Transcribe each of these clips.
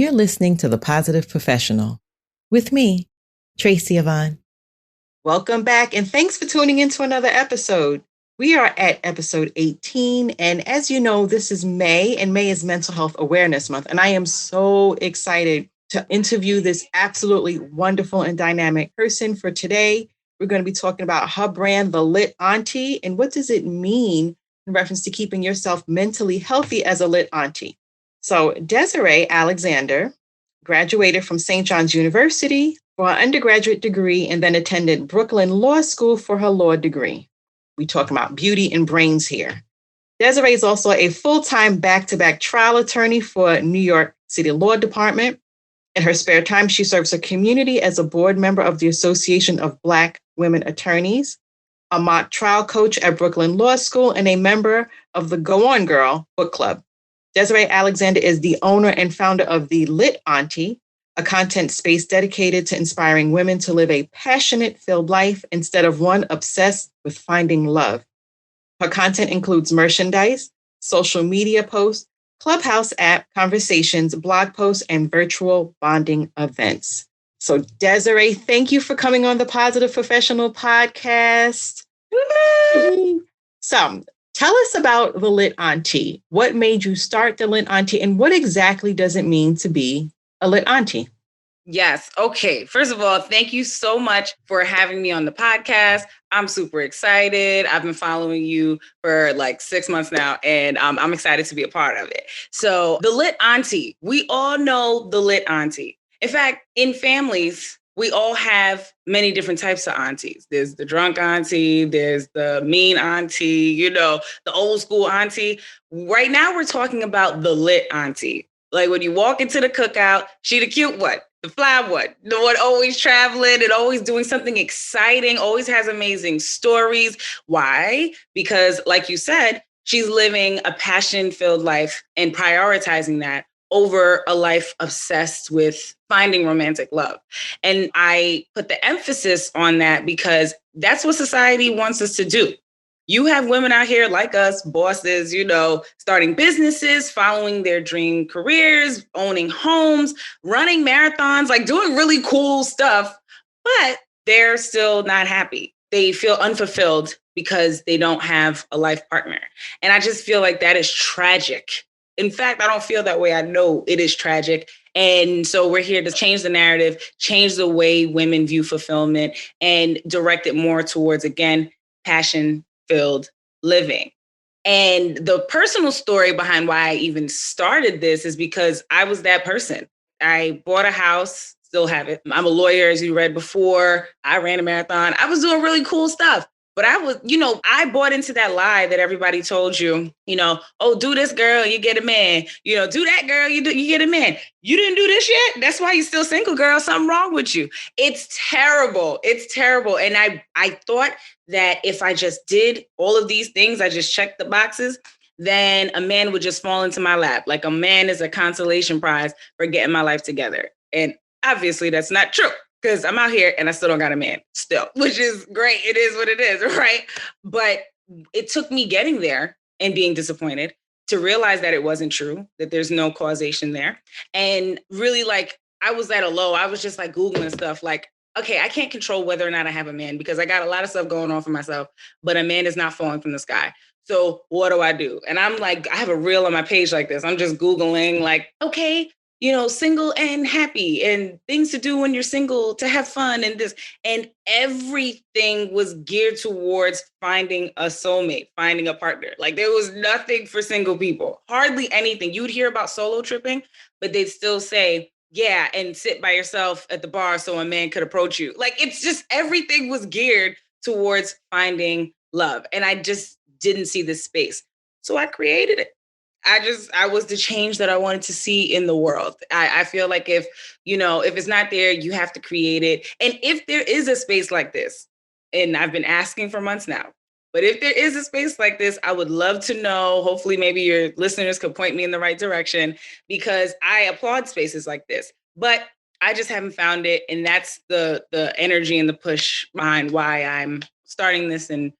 You're listening to The Positive Professional with me, Tracy Yvonne. Welcome back, and thanks for tuning in to another episode. We are at episode 18, and as you know, this is May, and May is Mental Health Awareness Month, and I am so excited to interview this absolutely wonderful and dynamic person for today. We're going to be talking about her brand, the Lit Auntie, and what does it mean in reference to keeping yourself mentally healthy as a Lit Auntie. So Desiree Alexander graduated from St. John's University for her undergraduate degree and then attended Brooklyn Law School for her law degree. We talk about beauty and brains here. Desiree is also a full-time back-to-back trial attorney for New York City Law Department. In her spare time, she serves her community as a board member of the Association of Black Women Attorneys, a mock trial coach at Brooklyn Law School, and a member of the Go On Girl book club. Desiree Alexander is the owner and founder of the Lit Auntie, a content space dedicated to inspiring women to live a passionate-filled life instead of one obsessed with finding love. Her content includes merchandise, social media posts, Clubhouse app conversations, blog posts, and virtual bonding events. So Desiree, thank you for coming on the Positive Professional Podcast. Woo! So tell us about the Lit Auntie. What made you start the Lit Auntie, and what exactly does it mean to be a Lit Auntie? Yes. Okay. First of all, thank you so much for having me on the podcast. I'm super excited. I've been following you for like 6 months now, and I'm excited to be a part of it. So the Lit Auntie, we all know the Lit Auntie. In fact, in families, we all have many different types of aunties. There's the drunk auntie, there's the mean auntie, the old school auntie. Right now, we're talking about the Lit Auntie. Like when you walk into the cookout, she the cute one, the fly one, the one always traveling and always doing something exciting, always has amazing stories. Why? Because like you said, she's living a passion-filled life and prioritizing that over a life obsessed with finding romantic love. And I put the emphasis on that because that's what society wants us to do. You have women out here like us, bosses, starting businesses, following their dream careers, owning homes, running marathons, like doing really cool stuff, but they're still not happy. They feel unfulfilled because they don't have a life partner. And I just feel like that is tragic. In fact, I don't feel that way. I know it is tragic. And so we're here to change the narrative, change the way women view fulfillment, and direct it more towards, again, passion-filled living. And the personal story behind why I even started this is because I was that person. I bought a house, still have it. I'm a lawyer, as you read before. I ran a marathon. I was doing really cool stuff. But I bought into that lie that everybody told you, oh, do this, girl, you get a man. Do that, girl, you get a man. You didn't do this yet? That's why you're still single, girl. Something wrong with you. It's terrible. It's terrible. And I thought that if I just did all of these things, I just checked the boxes, then a man would just fall into my lap. Like a man is a consolation prize for getting my life together. And obviously that's not true. Because I'm out here and I still don't got a man still, which is great. It is what it is, right? But it took me getting there and being disappointed to realize that it wasn't true, that there's no causation there. And really, I was at a low. I was just Googling stuff okay, I can't control whether or not I have a man because I got a lot of stuff going on for myself, but a man is not falling from the sky. So what do I do? And I'm I have a reel on my page like this. I'm just Googling okay, single and happy and things to do when you're single to have fun and this. And everything was geared towards finding a soulmate, finding a partner. There was nothing for single people, hardly anything. You would hear about solo tripping, but they'd still say, yeah, and sit by yourself at the bar so a man could approach you. It's just everything was geared towards finding love. And I just didn't see this space. So I created it. I was the change that I wanted to see in the world. I feel like if it's not there, you have to create it. And if there is a space like this, and I've been asking for months now, but if there is a space like this, I would love to know. Hopefully, maybe your listeners could point me in the right direction because I applaud spaces like this, but I just haven't found it. And that's the energy and the push behind why I'm starting this. And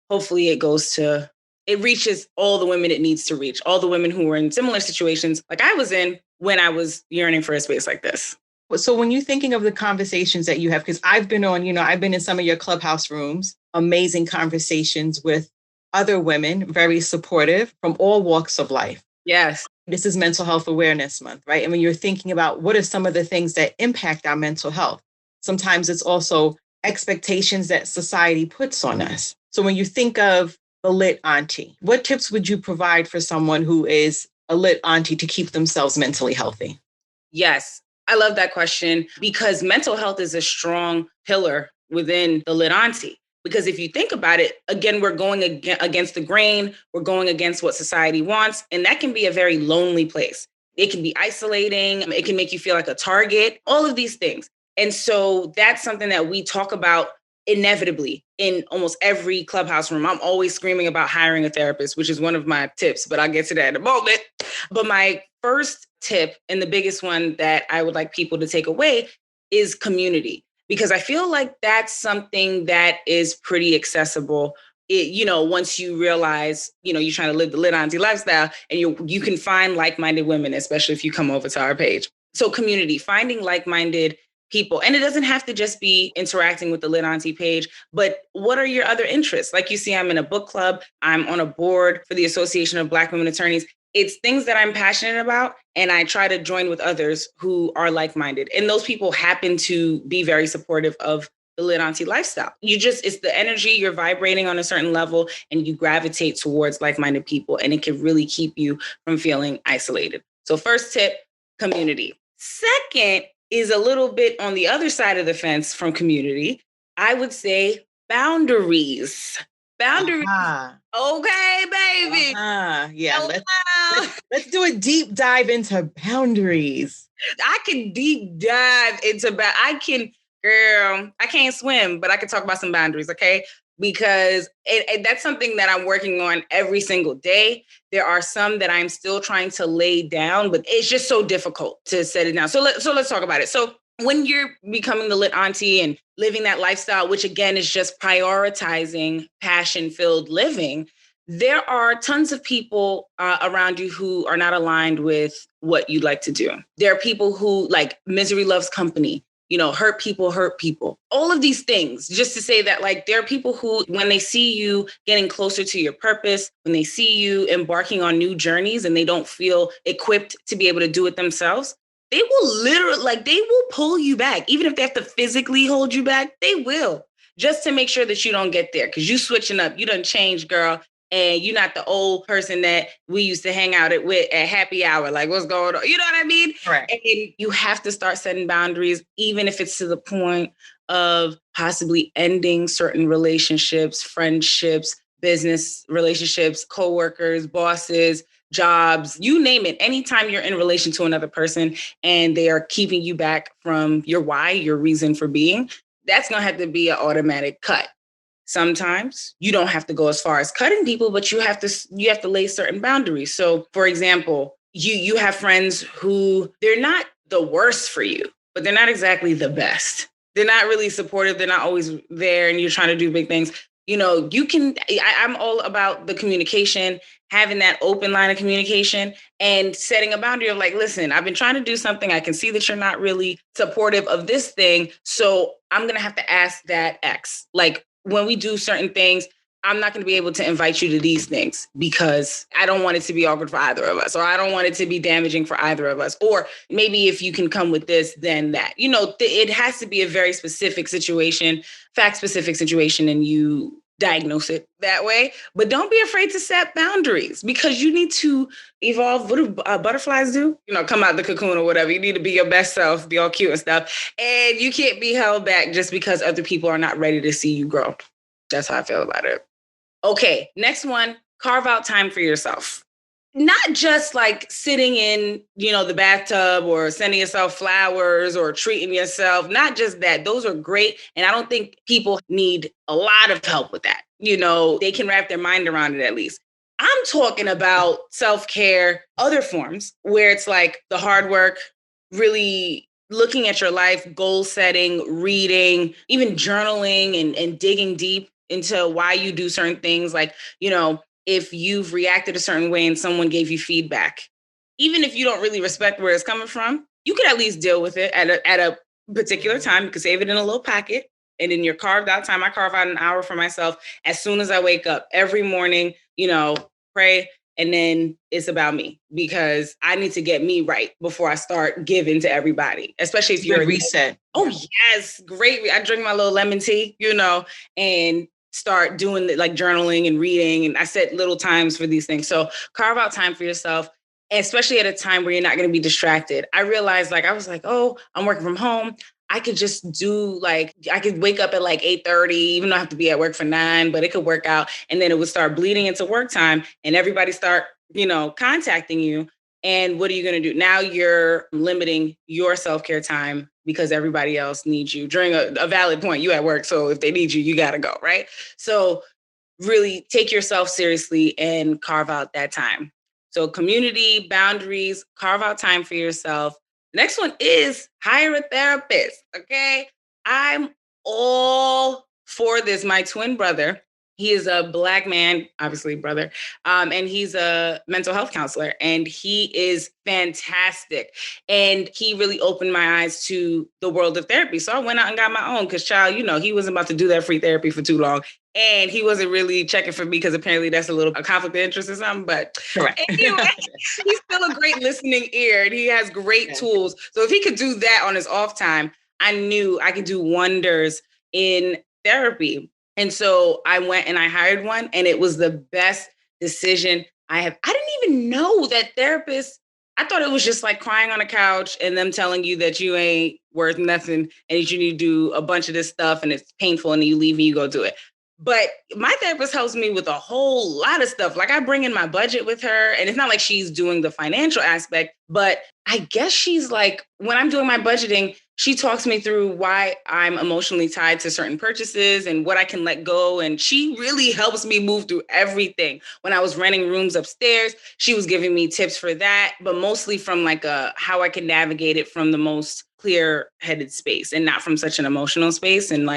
hopefully it reaches all the women it needs to reach, all the women who are in similar situations like I was in, when I was yearning for a space like this. So when you're thinking of the conversations that you have, because I've been in some of your clubhouse rooms, amazing conversations with other women, very supportive from all walks of life. Yes. This is Mental Health Awareness Month, right? And when you're thinking about what are some of the things that impact our mental health, sometimes it's also expectations that society puts on us. So when you think of the lit auntie, what tips would you provide for someone who is a lit auntie to keep themselves mentally healthy? Yes, I love that question because mental health is a strong pillar within the Lit Auntie. Because if you think about it, again, we're going against the grain, we're going against what society wants, and that can be a very lonely place. It can be isolating, it can make you feel like a target, all of these things. And so that's something that we talk about inevitably in almost every clubhouse room. I'm always screaming about hiring a therapist, which is one of my tips, but I'll get to that in a moment. But my first tip and the biggest one that I would like people to take away is community, because I feel like that's something that is pretty accessible. Once you realize, you're trying to live the Lit Auntie lifestyle and you can find like-minded women, especially if you come over to our page. So community, finding like-minded people. And it doesn't have to just be interacting with the Lit Auntie page, but what are your other interests? Like you see, I'm in a book club. I'm on a board for the Association of Black Women Attorneys. It's things that I'm passionate about, and I try to join with others who are like-minded. And those people happen to be very supportive of the Lit Auntie lifestyle. It's the energy, you're vibrating on a certain level, and you gravitate towards like-minded people, and it can really keep you from feeling isolated. So first tip, community. Second is a little bit on the other side of the fence from community. I would say boundaries. Boundaries. Okay, baby. Yeah, let's do a deep dive into boundaries. I can deep dive into girl, I can't swim, but I can talk about some boundaries, okay? Because that's something that I'm working on every single day. There are some that I'm still trying to lay down, but it's just so difficult to set it down. So let's talk about it. So when you're becoming the Lit Auntie and living that lifestyle, which again is just prioritizing passion-filled living, there are tons of people around you who are not aligned with what you like to do. There are people who, like, misery loves company. Hurt people, all of these things, just to say that, like, there are people who, when they see you getting closer to your purpose, when they see you embarking on new journeys and they don't feel equipped to be able to do it themselves, they will literally, they will pull you back. Even if they have to physically hold you back, they will, just to make sure that you don't get there. Because you switching up, you done changed, girl. And you're not the old person that we used to hang out with at happy hour. Like, what's going on? You know what I mean? Right. And you have to start setting boundaries, even if it's to the point of possibly ending certain relationships, friendships, business relationships, coworkers, bosses, jobs, you name it. Anytime you're in relation to another person and they are keeping you back from your why, your reason for being, that's going to have to be an automatic cut. Sometimes you don't have to go as far as cutting people, but you have to lay certain boundaries. So, for example, you have friends who they're not the worst for you, but they're not exactly the best. They're not really supportive. They're not always there, and you're trying to do big things. I'm all about the communication, having that open line of communication and setting a boundary of, like, listen, I've been trying to do something. I can see that you're not really supportive of this thing. So I'm going to have to ask that X. Like, when we do certain things, I'm not going to be able to invite you to these things because I don't want it to be awkward for either of us, or I don't want it to be damaging for either of us. Or maybe if you can come with this, then that. It has to be a very specific situation, fact-specific situation, and you diagnose it that way. But don't be afraid to set boundaries, because you need to evolve. What do butterflies do? Come out the cocoon or whatever. You need to be your best self, be all cute and stuff. And you can't be held back just because other people are not ready to see you grow. That's how I feel about it. Okay, next one, carve out time for yourself. Not just like sitting in, the bathtub or sending yourself flowers or treating yourself. Not just that. Those are great. And I don't think people need a lot of help with that. They can wrap their mind around it at least. I'm talking about self-care, other forms where it's like the hard work, really looking at your life, goal setting, reading, even journaling and digging deep into why you do certain things. Like, if you've reacted a certain way and someone gave you feedback, even if you don't really respect where it's coming from, you could at least deal with it at a particular time. You could save it in a little packet. And in your carved out time, I carve out an hour for myself as soon as I wake up every morning, pray. And then it's about me because I need to get me right before I start giving to everybody, especially if you're a reset. Oh, yes. Great. I drink my little lemon tea, and start doing like journaling and reading. And I set little times for these things. So carve out time for yourself, especially at a time where you're not going to be distracted. I realized I was like, oh, I'm working from home. I could just do I could wake up at 8:30, even though I have to be at work for 9, but it could work out. And then it would start bleeding into work time and everybody start, contacting you. And what are you going to do? Now you're limiting your self-care time because everybody else needs you during a valid point. You at work. So if they need you, you got to go. Right. So really take yourself seriously and carve out that time. So community, boundaries, carve out time for yourself. Next one is hire a therapist. Okay. I'm all for this. My twin brother, he is a Black man, obviously brother, and he's a mental health counselor, and he is fantastic. And he really opened my eyes to the world of therapy. So I went out and got my own because, child, he wasn't about to do that free therapy for too long. And he wasn't really checking for me because apparently that's a conflict of interest or something. But anyway, he's still a great listening ear and he has great tools. So if he could do that on his off time, I knew I could do wonders in therapy. And so I went and I hired one, and it was the best decision I didn't even know that therapists, I thought it was just like crying on a couch and them telling you that you ain't worth nothing and that you need to do a bunch of this stuff and it's painful and you leave and you go do it. But my therapist helps me with a whole lot of stuff. I bring in my budget with her, and it's not like she's doing the financial aspect, but I guess she's when I'm doing my budgeting, she talks me through why I'm emotionally tied to certain purchases and what I can let go. And she really helps me move through everything. When I was renting rooms upstairs, she was giving me tips for that, but mostly from how I can navigate it from the most clear-headed space and not from such an emotional space. And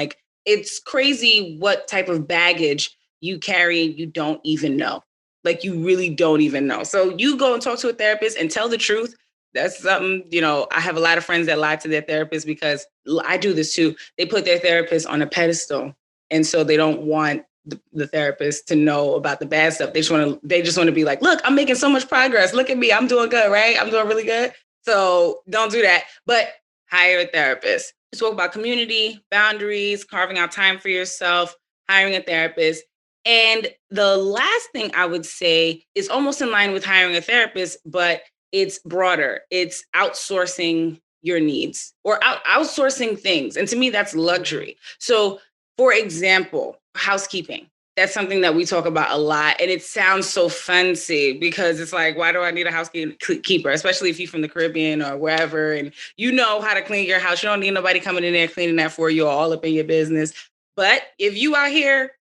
it's crazy what type of baggage you carry and you don't even know. You really don't even know. So you go and talk to a therapist and tell the truth. That's something, I have a lot of friends that lie to their therapist because I do this too. They put their therapist on a pedestal. And so they don't want the therapist to know about the bad stuff. They just want to be like, look, I'm making so much progress. Look at me. I'm doing good, right? I'm doing really good. So don't do that. But hire a therapist. Spoke about community, boundaries, carving out time for yourself, hiring a therapist. And the last thing I would say is almost in line with hiring a therapist, but it's broader. It's outsourcing your needs or outsourcing things. And to me, that's luxury. So for example, housekeeping. That's something that we talk about a lot. And it sounds so fancy because it's why do I need a housekeeper, especially if you're from the Caribbean or wherever, and you know how to clean your house. You don't need nobody coming in there cleaning that for you, all up in your business. But if you out here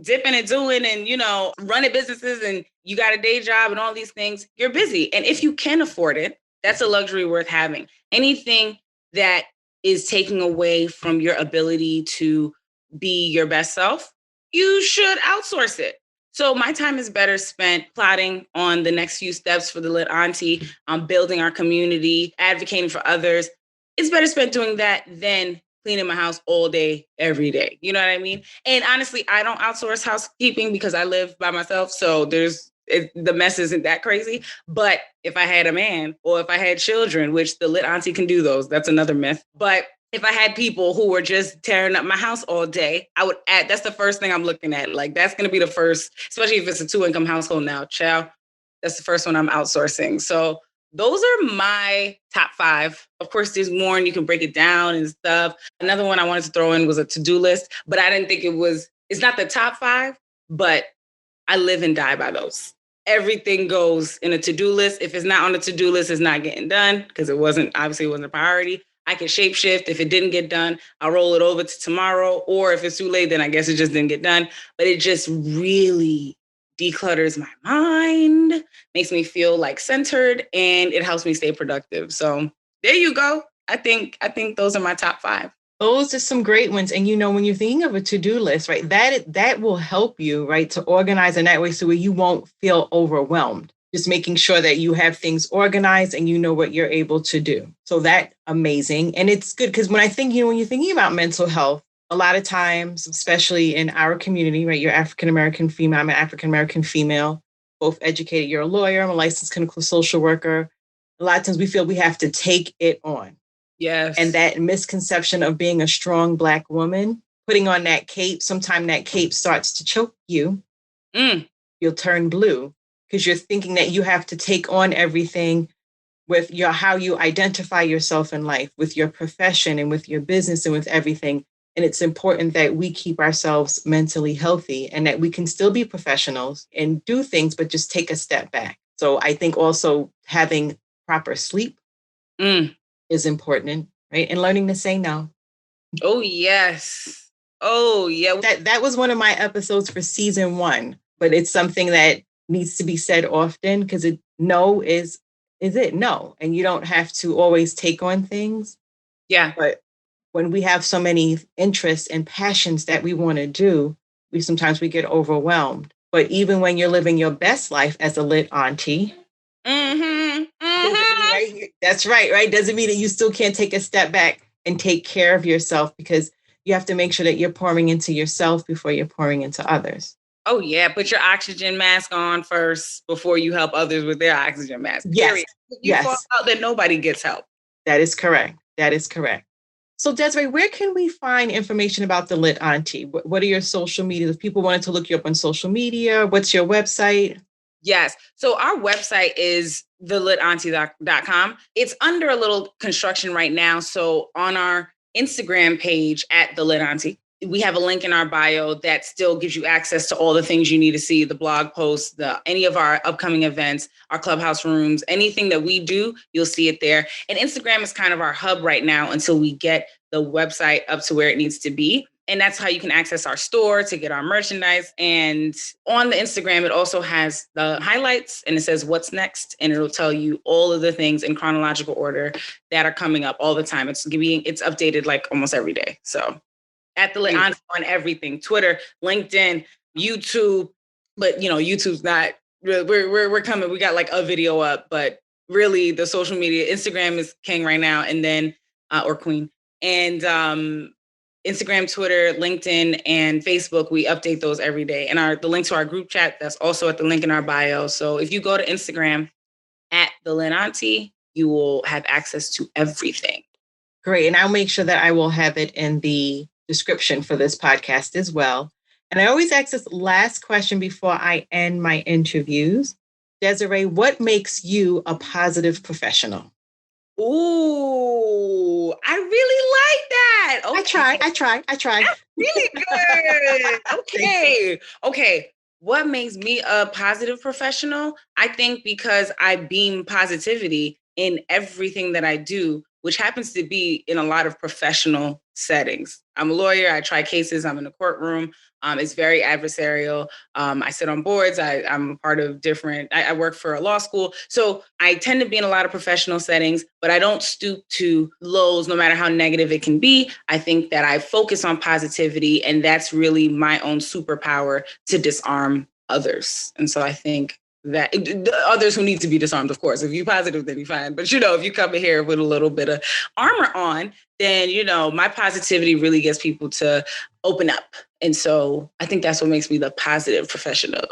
dipping and doing and, running businesses and you got a day job and all these things, you're busy. And if you can afford it, that's a luxury worth having. Anything that is taking away from your ability to be your best self, you should outsource it. So my time is better spent plotting on the next few steps for the Lit Auntie, building our community, advocating for others. It's better spent doing that than cleaning my house all day, every day. You know what I mean? And honestly, I don't outsource housekeeping because I live by myself. So the mess isn't that crazy. But if I had a man or if I had children, which the Lit Auntie can do those, that's another myth. But if I had people who were just tearing up my house all day, I would add, that's the first thing I'm looking at. That's going to be the first, especially if it's a 2-income household now, child, that's the first one I'm outsourcing. So those are my top 5. Of course, there's more and you can break it down and stuff. Another one I wanted to throw in was a to-do list, but I didn't think it's not the top 5, but I live and die by those. Everything goes in a to-do list. If it's not on the to-do list, it's not getting done because it wasn't a priority. I can shapeshift. If it didn't get done, I'll roll it over to tomorrow. Or if it's too late, then I guess it just didn't get done. But it just really declutters my mind, makes me feel centered, and it helps me stay productive. So there you go. I think those are my top 5. Those are some great ones. And, when you're thinking of a to-do list, right, that will help you, right, to organize in that way so you won't feel overwhelmed. just making sure that you have things organized and you know what you're able to do. So that's amazing. And it's good because when you're thinking about mental health, a lot of times, especially in our community, right? You're African-American female, I'm an African-American female, both educated. You're a lawyer, I'm a licensed clinical social worker. A lot of times we feel we have to take it on. Yes. And that misconception of being a strong Black woman, putting on that cape, sometimes that cape starts to choke you. You'll turn blue because you're thinking that you have to take on everything with how you identify yourself in life, with your profession and with your business and with everything. And it's important that we keep ourselves mentally healthy and that we can still be professionals and do things, but just take a step back. So I think also having proper sleep is important, right? And learning to say no. Oh, yes. Oh, yeah. That was one of my episodes for season 1, but it's something that needs to be said often because no is it no. And you don't have to always take on things. Yeah. But when we have so many interests and passions that we want to do, sometimes we get overwhelmed. But even when you're living your best life as a lit auntie, right? That's right? Doesn't mean that you still can't take a step back and take care of yourself because you have to make sure that you're pouring into yourself before you're pouring into others. Oh, yeah. Put your oxygen mask on first before you help others with their oxygen mask. Yes. You fall out, then nobody gets help. That is correct. So Desiree, where can we find information about the Lit Auntie? What are your social media? If people wanted to look you up on social media, what's your website? Yes. So our website is thelitantie.com. It's under a little construction right now. So on our Instagram page at The Lit Auntie, we have a link in our bio that still gives you access to all the things you need to see, the blog posts, any of our upcoming events, our clubhouse rooms, anything that we do, you'll see it there. And Instagram is kind of our hub right now until we get the website up to where it needs to be. And that's how you can access our store to get our merchandise. And on the Instagram, it also has the highlights and it says what's next. And it'll tell you all of the things in chronological order that are coming up all the time. It's updated like almost every day. So at the Lit Auntie on everything, Twitter, LinkedIn, YouTube. But YouTube's not, we're coming. We got like a video up, but really the social media, Instagram is king right now. And then, or queen. And Instagram, Twitter, LinkedIn, and Facebook, we update those every day. And the link to our group chat, that's also at the link in our bio. So if you go to Instagram at the Lit Auntie, you will have access to everything. Great. And I'll make sure that I will have it in the description for this podcast as well. And I always ask this last question before I end my interviews. Desiree, what makes you a positive professional? Ooh, I really like that. Okay. I try. That's really good. Okay. What makes me a positive professional? I think because I beam positivity in everything that I do, which happens to be in a lot of professional settings. I'm a lawyer. I try cases. I'm in a courtroom. It's very adversarial. I sit on boards. I'm a part of I work for a law school. So I tend to be in a lot of professional settings, but I don't stoop to lows, no matter how negative it can be. I think that I focus on positivity, and that's really my own superpower to disarm others. And so I think that others who need to be disarmed, of course, if you're positive, then you're fine. But, if you come in here with a little bit of armor on, then, my positivity really gets people to open up. And so I think that's what makes me the positive professional.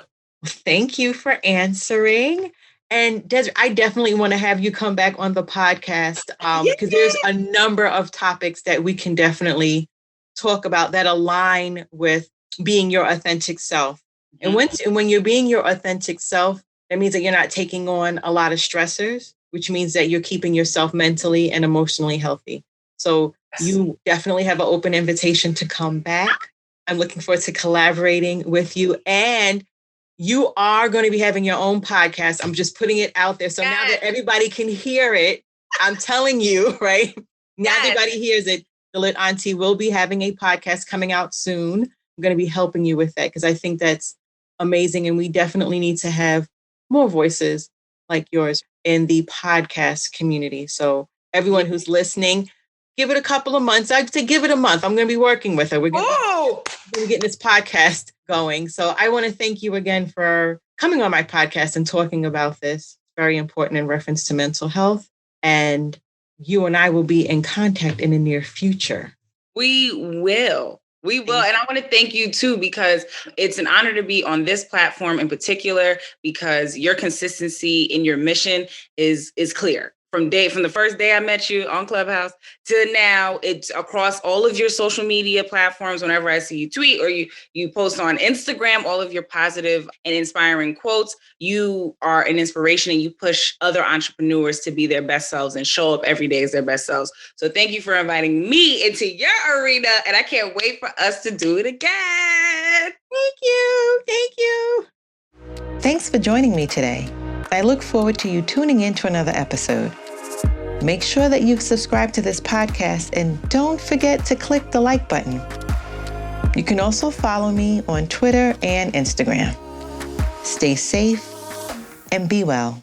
Thank you for answering. And Desiree, I definitely want to have you come back on the podcast because there's a number of topics that we can definitely talk about that align with being your authentic self. And when you're being your authentic self, that means that you're not taking on a lot of stressors, which means that you're keeping yourself mentally and emotionally healthy. So you definitely have an open invitation to come back. I'm looking forward to collaborating with you. And you are going to be having your own podcast. I'm just putting it out there. So now that everybody can hear it, I'm telling you, right? Now everybody hears it. The Lit Auntie will be having a podcast coming out soon. I'm going to be helping you with that because I think that's amazing. And we definitely need to have more voices like yours in the podcast community. So everyone who's listening, give it a couple of months. I'd say give it a month. I'm going to be working with her. We're going to be getting this podcast going. So I want to thank you again for coming on my podcast and talking about this. Very important in reference to mental health. And you and I will be in contact in the near future. We will. We will. And I want to thank you too, because it's an honor to be on this platform in particular, because your consistency in your mission is clear. From the first day I met you on Clubhouse to now, it's across all of your social media platforms. Whenever I see you tweet or you post on Instagram, all of your positive and inspiring quotes, you are an inspiration and you push other entrepreneurs to be their best selves and show up every day as their best selves. So thank you for inviting me into your arena, and I can't wait for us to do it again. Thank you. Thank you. Thanks for joining me today. I look forward to you tuning in to another episode. Make sure that you've subscribed to this podcast and don't forget to click the like button. You can also follow me on Twitter and Instagram. Stay safe and be well.